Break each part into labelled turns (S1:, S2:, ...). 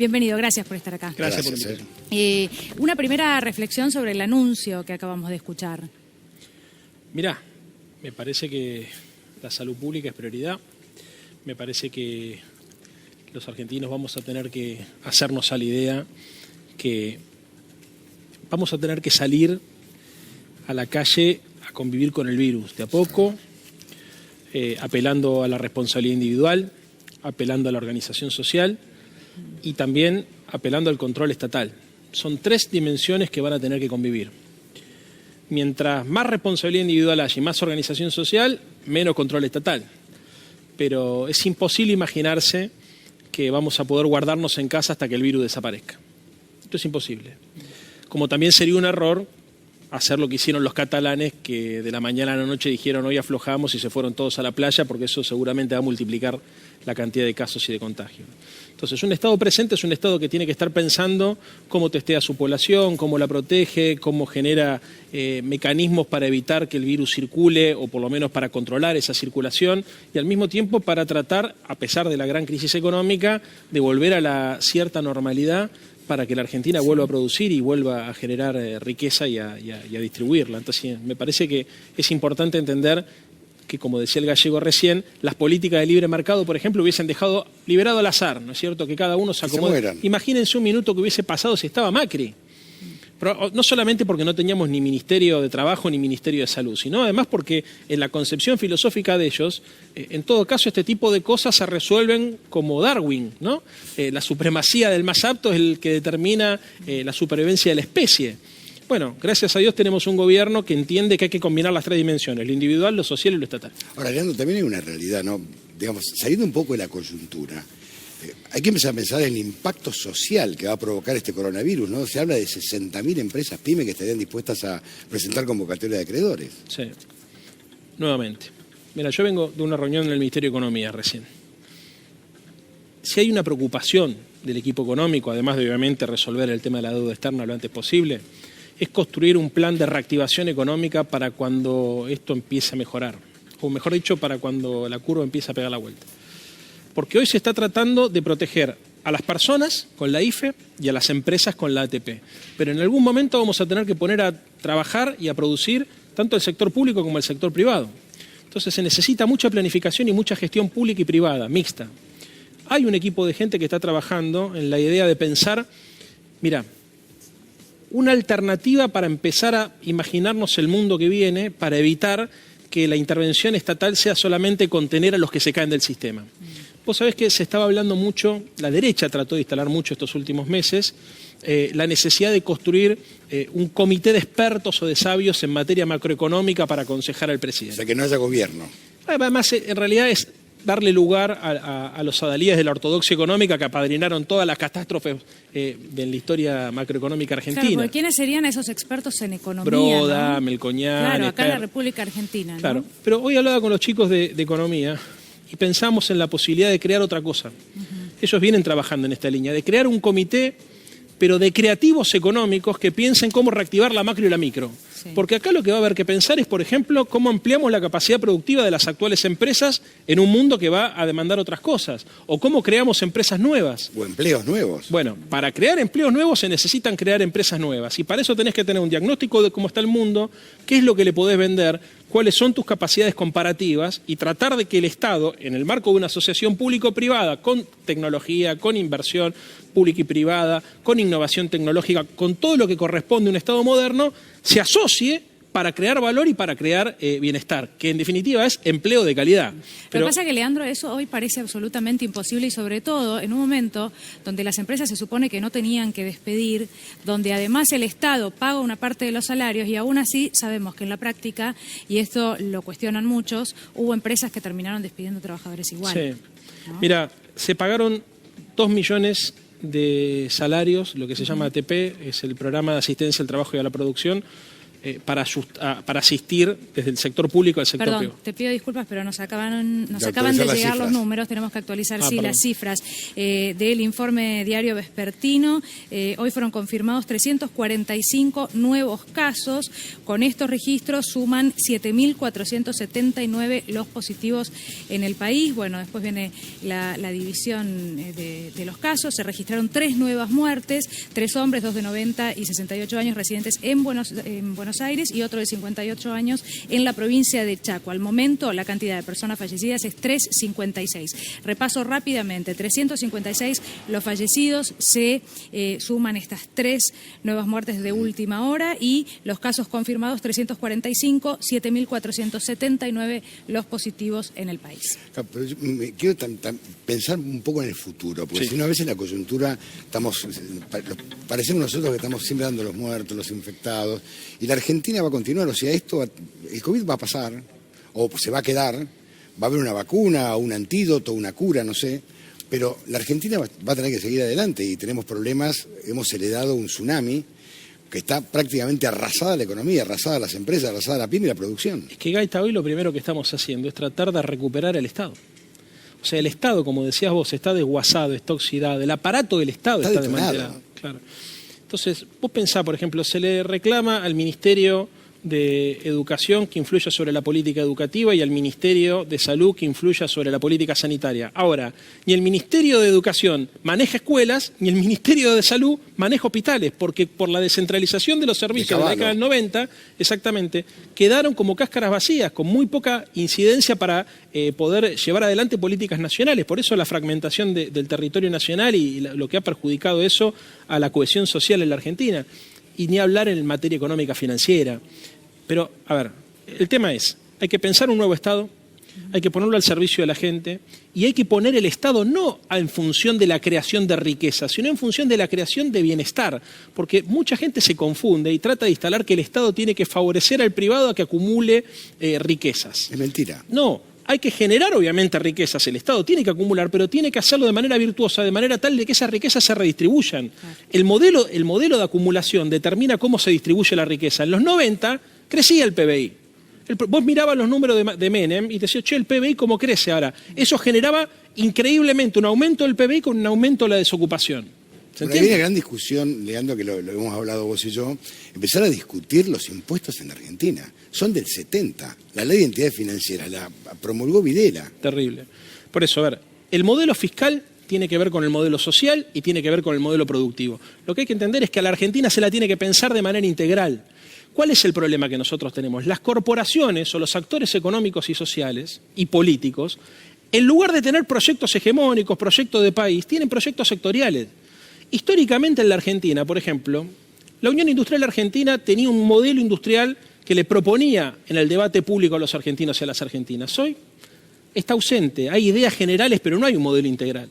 S1: Bienvenido, gracias por estar acá.
S2: Gracias por la
S1: invitación. Una primera reflexión sobre el anuncio que acabamos de escuchar.
S2: Mirá, me parece que la salud pública es prioridad. Me parece que los argentinos vamos a tener que hacernos a la idea que vamos a tener que salir a la calle a convivir con el virus de a poco, apelando a la responsabilidad individual, apelando a la organización social y también apelando al control estatal. Son tres dimensiones que van a tener que convivir. Mientras más responsabilidad individual haya y más organización social, menos control estatal. Pero es imposible imaginarse que vamos a poder guardarnos en casa hasta que el virus desaparezca. Esto es imposible. Como también sería un error hacer lo que hicieron los catalanes, que de la mañana a la noche dijeron hoy aflojamos y se fueron todos a la playa, porque eso seguramente va a multiplicar la cantidad de casos y de contagios. Entonces, un Estado presente es un Estado que tiene que estar pensando cómo testea a su población, cómo la protege, cómo genera mecanismos para evitar que el virus circule o por lo menos para controlar esa circulación y al mismo tiempo para tratar, a pesar de la gran crisis económica, de volver a la cierta normalidad para que la Argentina vuelva a producir y vuelva a generar riqueza y a distribuirla. Entonces, me parece que es importante entender que, como decía el gallego recién, las políticas de libre mercado, por ejemplo, hubiesen dejado liberado al azar, ¿no es cierto? Que cada uno se acomode. Imagínense un minuto que hubiese pasado si estaba Macri. Pero no solamente porque no teníamos ni Ministerio de Trabajo ni Ministerio de Salud, sino además porque en la concepción filosófica de ellos, en todo caso, este tipo de cosas se resuelven como Darwin, ¿no? La supremacía del más apto es el que determina la supervivencia de la especie. Bueno, gracias a Dios tenemos un gobierno que entiende que hay que combinar las tres dimensiones, lo individual, lo social y lo estatal.
S3: Ahora, Leandro, también hay una realidad, ¿no? Digamos, saliendo un poco de la coyuntura, hay que empezar a pensar en el impacto social que va a provocar este coronavirus, ¿no? Se habla de 60.000 empresas pymes que estarían dispuestas a presentar convocatoria de acreedores.
S2: Sí, nuevamente. Mira, yo vengo de una reunión en el Ministerio de Economía recién. Si hay una preocupación del equipo económico, además de obviamente resolver el tema de la deuda externa lo antes posible, es construir un plan de reactivación económica para cuando esto empiece a mejorar, o mejor dicho, para cuando la curva empiece a pegar la vuelta. Porque hoy se está tratando de proteger a las personas con la IFE y a las empresas con la ATP. Pero en algún momento vamos a tener que poner a trabajar y a producir tanto el sector público como el sector privado. Entonces se necesita mucha planificación y mucha gestión pública y privada, mixta. Hay un equipo de gente que está trabajando en la idea de pensar, mira, una alternativa para empezar a imaginarnos el mundo que viene, para evitar que la intervención estatal sea solamente contener a los que se caen del sistema. Vos sabés que se estaba hablando mucho, la derecha trató de instalar mucho estos últimos meses, la necesidad de construir un comité de expertos o de sabios en materia macroeconómica para aconsejar al presidente.
S3: O sea, que no haya gobierno.
S2: Además, en realidad es darle lugar a los adalíes de la ortodoxia económica que apadrinaron todas las catástrofes de la historia macroeconómica argentina. Claro,
S1: porque ¿quiénes serían esos expertos en economía?
S2: Broda,
S1: ¿no?
S2: Melcoñán.
S1: Claro, acá en la República Argentina, ¿no?
S2: Claro, pero hoy hablaba con los chicos de economía y pensamos en la posibilidad de crear otra cosa. Ellos vienen trabajando en esta línea, de crear un comité, pero de creativos económicos que piensen cómo reactivar la macro y la micro. Sí. Porque acá lo que va a haber que pensar es, por ejemplo, cómo ampliamos la capacidad productiva de las actuales empresas en un mundo que va a demandar otras cosas. O cómo creamos empresas nuevas.
S3: O empleos nuevos.
S2: Bueno, para crear empleos nuevos se necesitan crear empresas nuevas. Y para eso tenés que tener un diagnóstico de cómo está el mundo, qué es lo que le podés vender, cuáles son tus capacidades comparativas y tratar de que el Estado, en el marco de una asociación público-privada, con tecnología, con inversión pública y privada, con innovación tecnológica, con todo lo que corresponde a un Estado moderno, se asocie para crear valor y para crear bienestar, que en definitiva es empleo de calidad.
S1: Pero lo que pasa es que, Leandro, eso hoy parece absolutamente imposible y sobre todo en un momento donde las empresas se supone que no tenían que despedir, donde además el Estado paga una parte de los salarios y aún así sabemos que en la práctica, y esto lo cuestionan muchos, hubo empresas que terminaron despidiendo trabajadores igual.
S2: Sí.
S1: ¿No?
S2: Mira, se pagaron 2 millones de salarios, lo que se llama ATP, es el Programa de Asistencia al Trabajo y a la Producción, para asistir desde el sector público al sector
S1: Perdón,
S2: privado.
S1: te pido disculpas, pero nos acaban de
S3: actualizar las
S1: llegar los
S3: cifras.
S1: números, tenemos que actualizar
S2: Perdón.
S1: las cifras del informe diario vespertino. Hoy fueron confirmados 345 nuevos casos. Con estos registros suman 7.479 los positivos en el país. Bueno, después viene la división de los casos. Se registraron 3 nuevas muertes, 3 hombres, 2 de 90 y 68 años residentes en Buenos Aires y otro de 58 años en la provincia de Chaco. Al momento, la cantidad de personas fallecidas es 356. Repaso rápidamente, 356 los fallecidos, se suman estas 3 nuevas muertes de última hora y los casos confirmados 345, 7.479 los positivos en el país.
S3: Pero yo quiero pensar un poco en el futuro, porque si no, a veces la coyuntura, parecemos nosotros que estamos siempre dando los muertos, los infectados, y la Argentina va a continuar, o sea, el COVID va a pasar, o se va a quedar, va a haber una vacuna, un antídoto, una cura, no sé, pero la Argentina va a tener que seguir adelante y tenemos problemas, hemos heredado un tsunami que está prácticamente arrasada la economía, arrasada las empresas, arrasada la pyme y la producción.
S2: Es que Gaita, hoy lo primero que estamos haciendo es tratar de recuperar el Estado. O sea, el Estado, como decías vos, está desguazado, está oxidado, el aparato del Estado está desmantelado. Claro. Entonces, vos pensá, por ejemplo, se le reclama al Ministerio de Educación que influya sobre la política educativa y al Ministerio de Salud que influya sobre la política sanitaria. Ahora, ni el Ministerio de Educación maneja escuelas, ni el Ministerio de Salud maneja hospitales, porque por la descentralización de los servicios de la década del 90, exactamente, quedaron como cáscaras vacías, con muy poca incidencia para poder llevar adelante políticas nacionales. Por eso la fragmentación del territorio nacional y lo que ha perjudicado eso a la cohesión social en la Argentina. Y ni hablar en materia económica financiera. Pero, a ver, el tema es, hay que pensar un nuevo Estado, hay que ponerlo al servicio de la gente y hay que poner el Estado no en función de la creación de riqueza, sino en función de la creación de bienestar, porque mucha gente se confunde y trata de instalar que el Estado tiene que favorecer al privado a que acumule riquezas.
S3: Es mentira.
S2: No. Hay que generar, obviamente, riquezas. El Estado tiene que acumular, pero tiene que hacerlo de manera virtuosa, de manera tal de que esas riquezas se redistribuyan. Claro. El modelo de acumulación determina cómo se distribuye la riqueza. En los 90 crecía el PBI. Vos mirabas los números de Menem y te decías, che, el PBI cómo crece ahora. Eso generaba increíblemente un aumento del PBI con un aumento de la desocupación.
S3: Bueno, hay una gran discusión, Leandro, que lo hemos hablado vos y yo, empezar a discutir los impuestos en la Argentina. Son del 70. La ley de entidades financieras la promulgó Videla.
S2: Terrible. Por eso, a ver, el modelo fiscal tiene que ver con el modelo social y tiene que ver con el modelo productivo. Lo que hay que entender es que a la Argentina se la tiene que pensar de manera integral. ¿Cuál es el problema que nosotros tenemos? Las corporaciones o los actores económicos y sociales y políticos, en lugar de tener proyectos hegemónicos, proyectos de país, tienen proyectos sectoriales. Históricamente en la Argentina, por ejemplo, la Unión Industrial Argentina tenía un modelo industrial que le proponía en el debate público a los argentinos y a las argentinas. Hoy está ausente, hay ideas generales, pero no hay un modelo integral.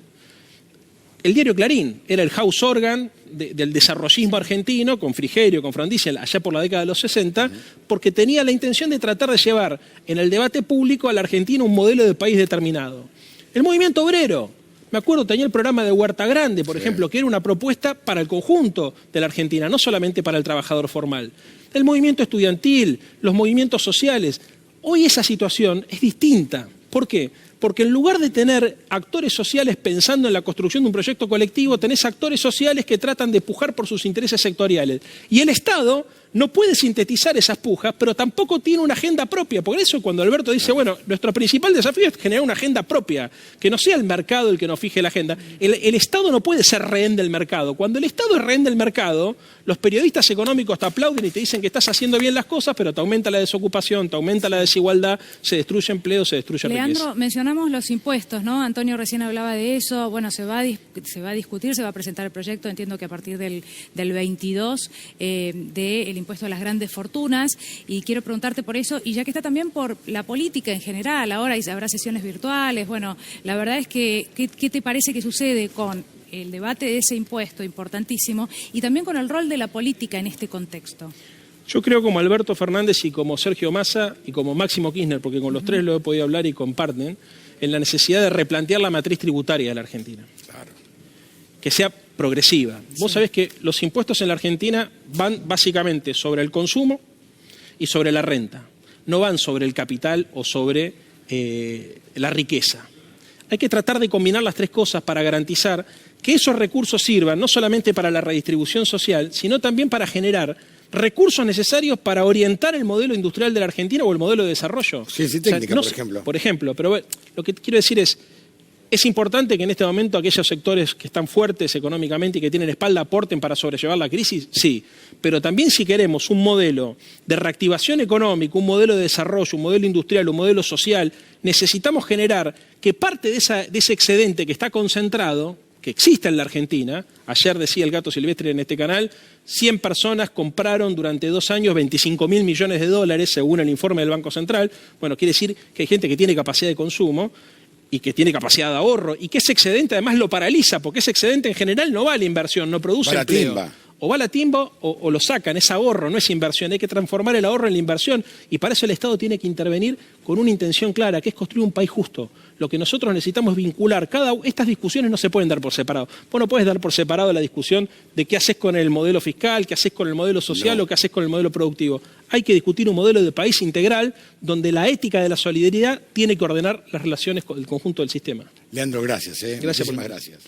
S2: El diario Clarín era el house organ del desarrollismo argentino, con Frigerio, con Frondizi, allá por la década de los 60, porque tenía la intención de tratar de llevar en el debate público a la Argentina un modelo de país determinado. El movimiento obrero, me acuerdo, tenía el programa de Huerta Grande, por ejemplo, que era una propuesta para el conjunto de la Argentina, no solamente para el trabajador formal. El movimiento estudiantil, los movimientos sociales. Hoy esa situación es distinta. ¿Por qué? Porque en lugar de tener actores sociales pensando en la construcción de un proyecto colectivo, tenés actores sociales que tratan de pujar por sus intereses sectoriales. Y el Estado no puede sintetizar esas pujas, pero tampoco tiene una agenda propia. Por eso cuando Alberto dice, bueno, nuestro principal desafío es generar una agenda propia, que no sea el mercado el que nos fije la agenda. El Estado no puede ser rehén del mercado. Cuando el Estado es rehén del mercado, los periodistas económicos te aplauden y te dicen que estás haciendo bien las cosas, pero te aumenta la desocupación, te aumenta la desigualdad, se destruye empleo, se destruye riqueza.
S1: Leandro, mencionamos los impuestos, ¿no? Antonio recién hablaba de eso. Bueno, se va a discutir, se va a presentar el proyecto, entiendo que a partir del 22, del impuesto a las grandes fortunas, y quiero preguntarte por eso, y ya que está también por la política en general, ahora habrá sesiones virtuales, bueno, la verdad es que, ¿qué te parece que sucede con el debate de ese impuesto importantísimo y también con el rol de la política en este contexto?
S2: Yo creo como Alberto Fernández y como Sergio Massa y como Máximo Kirchner, porque con los tres lo he podido hablar y comparten, en la necesidad de replantear la matriz tributaria de la Argentina. Claro. Que sea progresiva. Vos sabés que los impuestos en la Argentina van básicamente sobre el consumo, y sobre la renta. No van sobre el capital o sobre la riqueza. Hay que tratar de combinar las tres cosas para garantizar que esos recursos sirvan no solamente para la redistribución social, sino también para generar recursos necesarios para orientar el modelo industrial de la Argentina o el modelo de desarrollo.
S3: Ciencia técnica, por ejemplo.
S2: Por ejemplo, pero bueno, lo que quiero decir es importante que en este momento aquellos sectores que están fuertes económicamente y que tienen espalda aporten para sobrellevar la crisis, sí. Pero también si queremos un modelo de reactivación económica, un modelo de desarrollo, un modelo industrial, un modelo social, necesitamos generar que parte de ese excedente que está concentrado, que existe en la Argentina, ayer decía el Gato Silvestre en este canal, 100 personas compraron durante 2 años 25.000 millones de dólares, según el informe del Banco Central. Bueno, quiere decir que hay gente que tiene capacidad de consumo y que tiene capacidad de ahorro, y que ese excedente además lo paraliza, porque ese excedente en general no va a la inversión, no produce empleo. O va a la timba o lo sacan, es ahorro, no es inversión. Hay que transformar el ahorro en la inversión y para eso el Estado tiene que intervenir con una intención clara, que es construir un país justo. Lo que nosotros necesitamos es vincular. Estas discusiones no se pueden dar por separado. Vos no puedes dar por separado la discusión de qué haces con el modelo fiscal, qué haces con el modelo social o qué haces con el modelo productivo. Hay que discutir un modelo de país integral donde la ética de la solidaridad tiene que ordenar las relaciones con el conjunto del sistema.
S3: Leandro, gracias.
S2: Gracias.
S3: Muchísimas gracias.